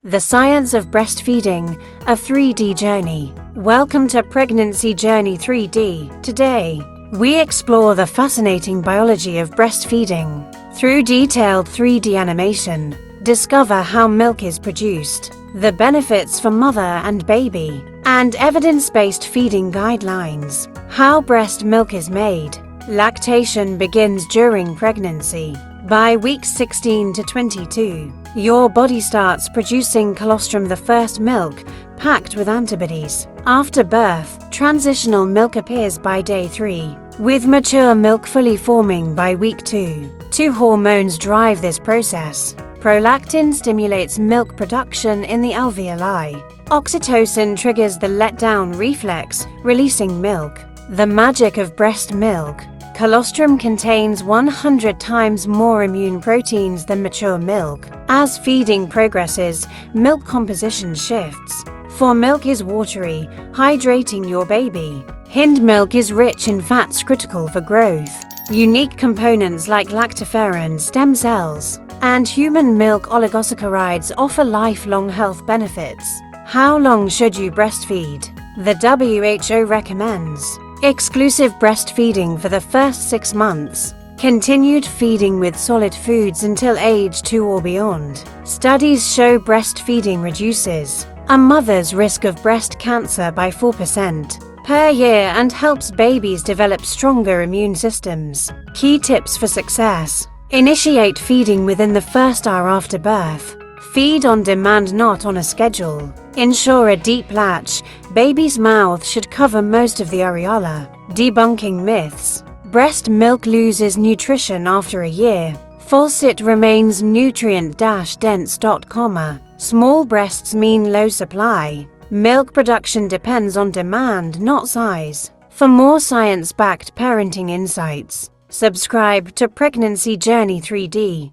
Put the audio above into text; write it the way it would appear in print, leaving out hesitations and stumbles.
The science of breastfeeding, a 3D journey. Welcome to Pregnancy Journey 3D. Today, we explore the fascinating biology of breastfeeding. Through detailed 3D animation, discover how milk is produced, the benefits for mother and baby, and evidence-based feeding guidelines. How breast milk is made. Lactation begins during pregnancy. By weeks 16 to 22, your body starts producing colostrum, the first milk, packed with antibodies. After birth, transitional milk appears by day 3, with mature milk fully forming by week 2. Two hormones drive this process. Prolactin stimulates milk production in the alveoli. Oxytocin triggers the letdown reflex, releasing milk. The magic of breast milk. Colostrum contains 100 times more immune proteins than mature milk. As feeding progresses, milk composition shifts. Fore milk is watery, hydrating your baby. Hind milk is rich in fats critical for growth. Unique components like lactoferrin stem cells and human milk oligosaccharides offer lifelong health benefits. How long should you breastfeed? The WHO recommends exclusive breastfeeding for the first 6 months. Continued feeding with solid foods until age 2 or beyond. Studies show breastfeeding reduces a mother's risk of breast cancer by 4% per year and helps babies develop stronger immune systems. Key tips for success. Initiate feeding within the first hour after birth. Feed on demand, not on a schedule. Ensure a deep latch. Baby's mouth should cover most of the areola. Debunking myths. Breast milk loses nutrition after a year. False, it remains nutrient-dense. Small breasts mean low supply. Milk production depends on demand, not size. For more science-backed parenting insights, subscribe to Pregnancy Journey 3D.